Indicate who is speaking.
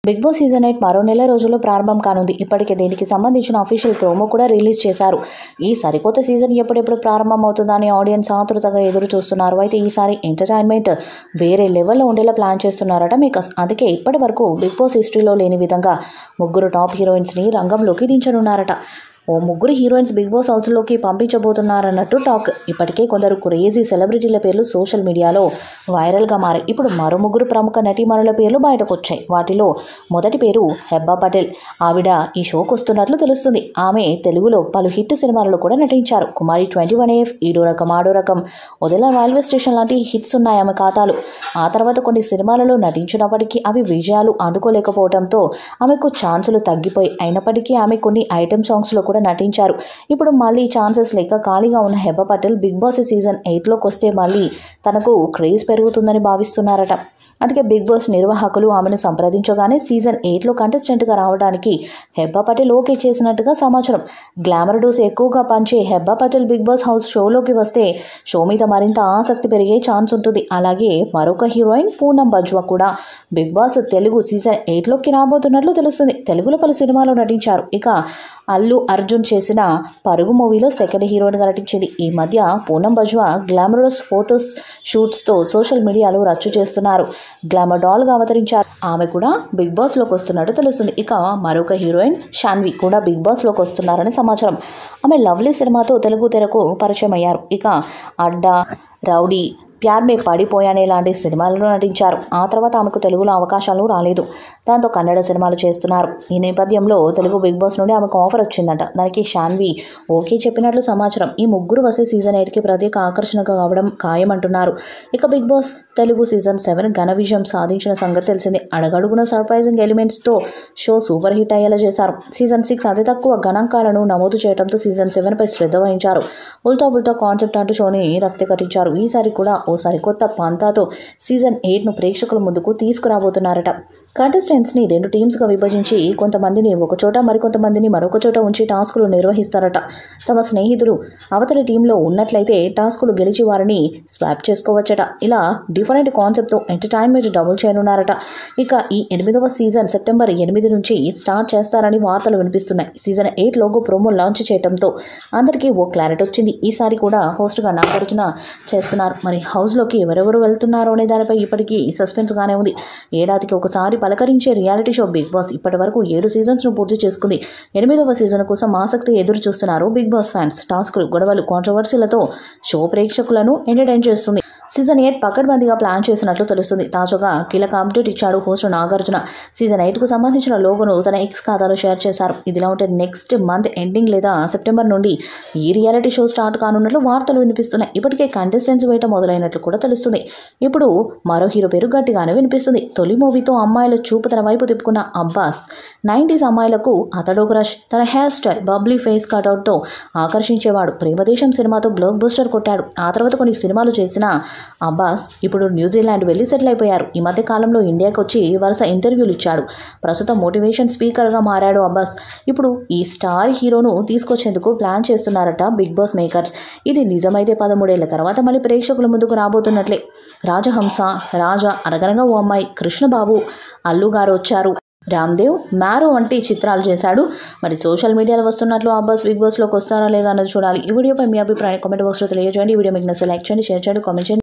Speaker 1: Big Boss season 8 మరో నెల రోజుల్లో ప్రారంభం కానుంది. ఇప్పటికే దీనికి సంబంధించిన అఫీషియల్ ప్రోమో కూడా రిలీజ్ చేశారు. ఈ సరికొత్త సీజన్ ఎప్పుడెప్పుడు ప్రారంభం అవుతుందా అని ఆడియన్స్ ఆతృతగా ఎదురు చూస్తున్నారు. అయితే ఈసారి ఎంటర్టైన్మెంట్ వేరే లెవెల్లో ఉండేలా ప్లాన్ చేస్తున్నారట మేకర్స్. అందుకే ఇప్పటి వరకు బిగ్ బాస్ హిస్టరీలో లేని విధంగా ముగ్గురు టాప్ హీరోయిన్స్ని రంగంలోకి దించనున్నారట. ముగ్గురు హీరోయిన్స్ బిగ్ బాస్ హౌస్లోకి పంపించబోతున్నారన్నట్టు టాక్. ఇప్పటికే కొందరు క్రేజీ సెలబ్రిటీల పేర్లు సోషల్ మీడియాలో వైరల్గా మారాయి. ఇప్పుడు మరో ముగ్గురు ప్రముఖ నటీమణుల పేర్లు బయటకు వచ్చాయి. వాటిలో మొదటి పేరు హెబ్బా పటేల్. ఆవిడ ఈ షోకు వస్తున్నట్లు తెలుస్తుంది. ఆమె తెలుగులో పలు హిట్ సినిమాలలో కూడా నటించారు. కుమారి 21AF, ఈడో రకం ఆడో రకం, వదిల రైల్వే స్టేషన్ లాంటి హిట్స్ ఉన్నాయి ఆమె ఖాతాలు. ఆ తర్వాత కొన్ని సినిమాలలో నటించినప్పటికీ అవి విజయాలు అందుకోలేకపోవడంతో ఆమెకు ఛాన్సులు తగ్గిపోయి, అయినప్పటికీ ఆమె కొన్ని ఐటెం సాంగ్స్లో కూడా నటించారు. ఇప్పుడు మళ్ళీ ఛాన్సెస్ లేక ఖాళీగా ఉన్న Hebah Patel Bigg Boss season 8లోకి వస్తే మళ్ళీ తనకు క్రేజ్ పెరుగుతుందని భావిస్తున్నారట. అందుకే బిగ్ బాస్ నిర్వాహకులు ఆమెను సంప్రదించగానే సీజన్ 8లో కంటెస్టెంట్గా రావడానికి హెబ్బా పటేల్ ఓకే చేసినట్టుగా సమాచారం. గ్లామర్ డోస్ ఎక్కువగా పంచే Hebah Patel Bigg Boss house షోలోకి వస్తే షో మీద మరింత ఆసక్తి పెరిగే ఛాన్స్ ఉంటుంది. అలాగే మరొక హీరోయిన్ పూనం బజ్వా కూడా బిగ్ బాస్ తెలుగు సీజన్ 8లోకి రాబోతున్నట్లు తెలుస్తుంది. తెలుగులో పలు సినిమాలో నటించారు. ఇక అల్లు అర్జున్ చేసిన పరుగు మూవీలో సెకండ్ హీరోయిన్గా నటించింది. ఈ మధ్య పూనం బజ్వా గ్లామరస్ ఫోటోస్ షూట్స్తో సోషల్ మీడియాలో రచ్చు చేస్తున్నారు. గ్లామర్ డాల్గా అవతరించారు. ఆమె కూడా బిగ్ బాస్లోకి వస్తున్నట్టు తెలుస్తుంది. ఇక మరొక హీరోయిన్ షాన్వి కూడా బిగ్ బాస్లోకి వస్తున్నారని సమాచారం. ఆమె లవ్లీ సినిమాతో తెలుగు తెరకు పరిచయం అయ్యారు. ఇక అడ్డా, రౌడీ, ప్యార్ మే పడిపోయానే లాంటి సినిమాలలో నటించారు. ఆ తర్వాత ఆమెకు తెలుగులో అవకాశాలు రాలేదు. దాంతో కన్నడ సినిమాలు చేస్తున్నారు. ఈ నేపథ్యంలో తెలుగు బిగ్ బాస్ నుండి ఆమెకు ఆఫర్ వచ్చిందంట. దానికి షాన్వి ఓకే చెప్పినట్లు సమాచారం. ఈ ముగ్గురు వస్తే సీజన్ 8కి ప్రత్యేక ఆకర్షణగా కావడం ఖాయమంటున్నారు. ఇక బిగ్ బాస్ తెలుగు సీజన్ 7 ఘన విజయం సాధించిన సంగతి తెలిసిందే. అడగడుగున సర్ప్రైజింగ్ ఎలిమెంట్స్తో షో సూపర్ హిట్ అయ్యేలా చేశారు. సీజన్ 6 అతి తక్కువ గణాంకాలను నమోదు చేయడంతో సీజన్ 7పై శ్రద్ధ వహించారు. ఉల్టా కాన్సెప్ట్ అంటూ షోని రక్తి కట్టించారు. ఈసారి కూడా ఓ సరికొత్త పంతాతో సీజన్ 8ను ప్రేక్షకుల ముందుకు తీసుకురాబోతున్నారట. కంటెస్టెంట్స్ని 2 టీమ్స్గా విభజించి కొంతమందిని ఒకచోట మరికొంతమందిని మరొక చోట ఉంచి టాస్కులు నిర్వహిస్తారట. తమ స్నేహితులు అవతలి టీంలో ఉన్నట్లయితే టాస్కులు గెలిచి వారిని స్వాప్ చేసుకోవచ్చట. ఇలా డిఫరెంట్ కాన్సెప్ట్తో ఎంటర్టైన్మెంట్ డబుల్ చేయనున్నారట. ఇక ఈ 8వ సీజన్ సెప్టెంబర్ 8 నుంచి స్టార్ట్ చేస్తారని వార్తలు వినిపిస్తున్నాయి. సీజన్ 8 లోగో ప్రోమో లాంచ్ చేయడంతో అందరికీ ఓ క్లారిటీ వచ్చింది. ఈసారి కూడా హోస్ట్గా నాగార్జున చేస్తున్నారు. మరి హౌస్లోకి ఎవరెవరు వెళ్తున్నారో అనే దానిపై ఇప్పటికీ సస్పెన్స్గానే ఉంది. ఏడాదికి ఒకసారి పలకరించే రియాలిటీ షో బిగ్ బాస్ ఇప్పటి వరకు 7 సీజన్స్ను పూర్తి చేసుకుంది. 8వ సీజన్ కోసం ఆసక్తి ఎదురు చూస్తున్నారు బిగ్ బాస్ ఫ్యాన్స్. టాస్కులు, గొడవలు, కాంట్రవర్సీలతో షో ప్రేక్షకులను ఎంటర్టైన్ చేస్తుంది. సీజన్ 8 పకడ్బందీగా ప్లాన్ చేసినట్లు తెలుస్తుంది. తాజాగా కీలక అప్డేట్ ఇచ్చాడు హోస్ట్ నాగార్జున. సీజన్ 8కు సంబంధించిన లోగోను తన ఎక్స్ ఖాతాలో షేర్ చేశారు. ఇదిలా ఉంటే నెక్స్ట్ మంత్ ఎండింగ్ లేదా సెప్టెంబర్ నుండి ఈ రియాలిటీ షో స్టార్ట్ కానున్నట్లు వార్తలు వినిపిస్తున్నాయి. ఇప్పటికే కంటెస్టెంట్స్ వేయటం మొదలైనట్లు కూడా తెలుస్తుంది. ఇప్పుడు మరో హీరో పేరు గట్టిగానే వినిపిస్తుంది. తొలి మూవీతో అమ్మాయిల చూపు తన వైపు తిప్పుకున్న అబ్బాస్ 90s అమ్మాయిలకు అతడో క్రష్. తన హెయిర్ స్టైల్, బబ్లీ ఫేస్ కటౌట్తో ఆకర్షించేవాడు. ప్రేమదేశం సినిమాతో బ్లాక్ బస్టర్ కొట్టాడు. ఆ తర్వాత కొన్ని సినిమాలు చేసిన అబ్బాస్ ఇప్పుడు న్యూజిలాండ్ వెళ్ళి సెటిల్ అయిపోయారు. ఈ మధ్య కాలంలో ఇండియాకి వచ్చి వరుస ఇంటర్వ్యూలు ఇచ్చాడు. ప్రస్తుతం మోటివేషన్ స్పీకర్గా మారాడు అబ్బాస్. ఇప్పుడు ఈ స్టార్ హీరోను తీసుకొచ్చేందుకు ప్లాన్ చేస్తున్నారట బిగ్ బాస్ మేకర్స్. ఇది నిజమైతే 13 ఏళ్ల తర్వాత మళ్ళీ ప్రేక్షకుల ముందుకు రాబోతున్నట్లే. రాజహంస, రాజా, అనగనగా ఓ అమ్మాయి, కృష్ణబాబు, అల్లు గారు వచ్చారు, రామ్దేవ్, మ్యారో వంటి చిత్రాలు చేశాడు. మరి సోషల్ మీడియాలో వస్తున్నట్లు అబ్బాస్ బిగ్ బాస్లోకి వస్తారా లేదా అన్నది చూడాలి. ఈ వీడియోపై మీ అభిప్రాయాన్ని కామెంట్ బాక్స్లో తెలియజేయండి. ఈ వీడియో మీకు నచ్చితే లైక్ చేయండి, షేర్ చేయండి, కామెంట్ చేయండి.